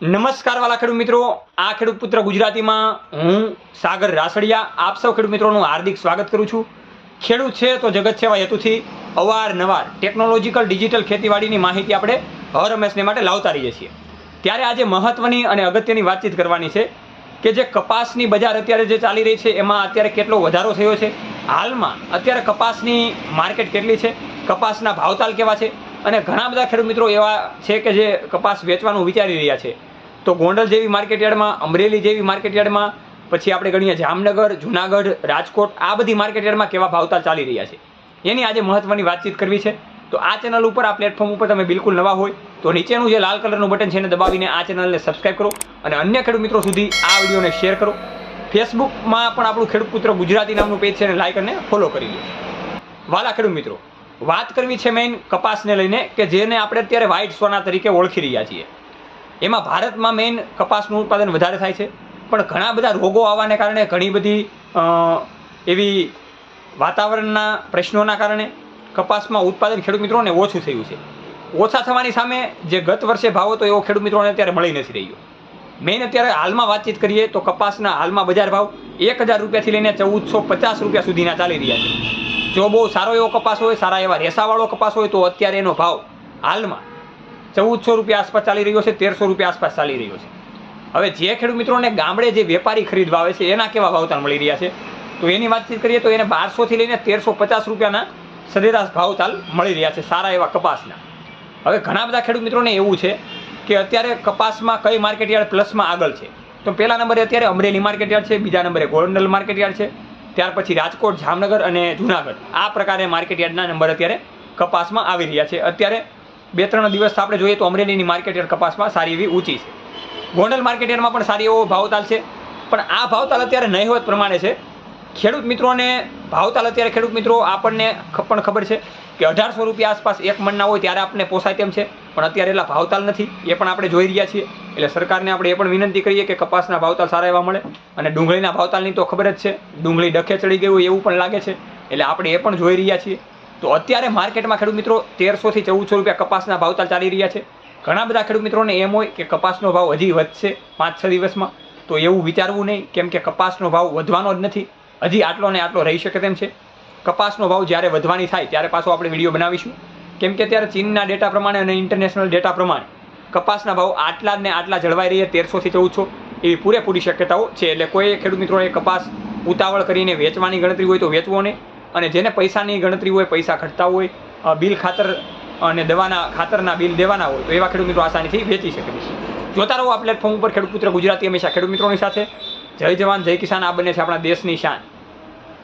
નમસ્કાર વાલા ખેડૂત મિત્રો, આ ખેડૂત પુત્ર ગુજરાતીમાં હું સાગર રાસડિયા આપ સૌ ખેડૂત મિત્રોનું હાર્દિક સ્વાગત કરું છું। ખેડૂત છે તો જગત સેવા હેતુથી અવારનવાર ટેકનોલોજીકલ ડિજિટલ ખેતીવાડીની માહિતી આપણે હર હંમેશને માટે લાવતા રહીએ છીએ। ત્યારે આજે મહત્વની અને અગત્યની વાતચીત કરવાની છે કે જે કપાસની બજાર અત્યારે જે ચાલી રહી છે એમાં અત્યારે કેટલો વધારો થયો છે, હાલમાં અત્યારે કપાસની માર્કેટ કેટલી છે, કપાસના ભાવતાલ કેવા છે અને ઘણા બધા ખેડૂત મિત્રો એવા છે કે જે કપાસ વેચવાનું વિચારી રહ્યા છે। તો ગોંડલ જેવી માર્કેટયાર્ડમાં, અમરેલી જેવી માર્કેટયાર્ડમાં, પછી આપણે ગણીએ જામનગર, જુનાગઢ, રાજકોટ, આ બધી માર્કેટયાર્ડમાં કેવા ભાવતાલ ચાલી રહ્યા છે એની આજે મહત્વની વાતચીત કરવી છે। તો આ ચેનલ ઉપર, આ પ્લેટફોર્મ ઉપર તમે બિલકુલ નવા હોય તો નીચેનું જે લાલ કલરનું બટન છે એને દબાવીને આ ચેનલને સબસ્ક્રાઈબ કરો અને અન્ય ખેડૂત મિત્રો સુધી આ વિડીયોને શેર કરો। ફેસબુકમાં પણ આપણું ખેડૂત પુત્ર ગુજરાતી નામનું પેજ છે એને લાઈક અને ફોલો કરી લો। વાલા ખેડૂત મિત્રો, વાત કરવી છે મેઇન કપાસને લઈને કે જેને આપણે અત્યારે વ્હાઇટ સોના તરીકે ઓળખી રહ્યા છીએ। એમાં ભારતમાં મેઇન કપાસનું ઉત્પાદન વધારે થાય છે, પણ ઘણા બધા રોગો આવવાને કારણે, ઘણી બધી એવી વાતાવરણના પ્રશ્નોના કારણે કપાસમાં ઉત્પાદન ખેડૂત મિત્રોને ઓછું થયું છે। ઓછા થવાની સામે જે ગત વર્ષે ભાવ હતો એવો ખેડૂત મિત્રોને અત્યારે મળી નથી રહ્યો। મેઇન અત્યારે હાલમાં વાતચીત કરીએ તો કપાસના હાલમાં બજાર ભાવ 1000 રૂપિયાથી લઈને 1450 રૂપિયા સુધીના ચાલી રહ્યા છે। જો બહુ સારો એવો કપાસ હોય, સારા એવા રેસાવાળો કપાસ હોય તો અત્યારે એનો ભાવ હાલમાં 1400 રૂપિયા આસપાસ ચાલી રહ્યો છે, 1300 રૂપિયા આસપાસ ચાલી રહ્યો છે। હવે જે ખેડૂત મિત્રોને ગામડે જે વેપારી ખરીદવા આવે છે એના કેવા ભાવતાલ મળી રહ્યા છે તો એની વાતચીત કરીએ તો એને 1200થી લઈને 1350 રૂપિયાના સરેરાશ ભાવતાલ મળી રહ્યા છે સારા એવા કપાસના। હવે ઘણા બધા ખેડૂત મિત્રોને એવું છે કે અત્યારે કપાસમાં કઈ માર્કેટયાર્ડ પ્લસમાં આગળ છે, તો પહેલા નંબરે અત્યારે અમરેલી માર્કેટયાર્ડ છે, બીજા નંબરે ગોંડલ માર્કેટયાર્ડ છે, ત્યાર પછી રાજકોટ, જામનગર અને જુનાગઢ, આ પ્રકારે માર્કેટયાર્ડના નંબર અત્યારે કપાસમાં આવી રહ્યા છે। અત્યારે 2-3 દિવસ આપણે જોઈએ તો અમરેલીની માર્કેટયાર્ડ કપાસમાં સારી એવી ઊંચી છે, ગોંડલ માર્કેટયાર્ડમાં પણ સારી એવો ભાવતાલ છે, પણ આ ભાવતાલ અત્યારે નહિવત પ્રમાણે છે। ખેડૂત મિત્રોને ભાવતાલ અત્યારે ખેડૂત મિત્રો આપણને પણ ખબર છે કે 1800 રૂપિયા આસપાસ એક મણના હોય ત્યારે આપણને પોસાય તેમ છે, પણ અત્યારે એટલા ભાવતાલ નથી, એ પણ આપણે જોઈ રહ્યા છીએ। એટલે સરકારને આપણે એ પણ વિનંતી કરીએ કે કપાસના ભાવતાલ સારા એવા મળે અને ડુંગળીના ભાવતાલની તો ખબર જ છે, ડુંગળી ડખે ચડી ગઈ હોય એવું પણ લાગે છે, એટલે આપણે એ પણ જોઈ રહ્યા છીએ। તો અત્યારે માર્કેટમાં ખેડૂત મિત્રો 1300થી 1400 રૂપિયા કપાસના ભાવતાલ ચાલી રહ્યા છે। ઘણા બધા ખેડૂત મિત્રોને એમ હોય કે કપાસનો ભાવ હજી વધશે 5-6 દિવસમાં, તો એવું વિચારવું નહીં, કેમ કે કપાસનો ભાવ વધવાનો જ નથી, હજી આટલો ને આટલો રહી શકે તેમ છે। કપાસનો ભાવ જ્યારે વધવાની થાય ત્યારે પાછો આપણે વિડીયો બનાવીશું, કેમ કે ત્યારે ચીનના ડેટા પ્રમાણે અને ઇન્ટરનેશનલ ડેટા પ્રમાણે કપાસના ભાવ આટલા ને આટલા જળવાઈ રહીએ 1300થી 1400 એવી પૂરેપૂરી શક્યતાઓ છે। એટલે કોઈ ખેડૂત મિત્રોએ કપાસ ઉતાવળ કરીને વેચવાની ગણતરી હોય તો વેચવો નહીં, અને જેને પૈસાની ગણતરી હોય, પૈસા ખર્ચતા હોય, બિલ ખાતર અને ખાતરના બિલ દેવાના હોય તો એવા ખેડૂત મિત્રો આસાનીથી વેચી શકે છે। જોતા રહો આ પ્લેટફોર્મ ઉપર ખેડૂત પુત્ર ગુજરાતી, હંમેશા ખેડૂત મિત્રોની સાથે। જય જવાન જય કિસાન, આ બંને છે આપણા દેશની શાન।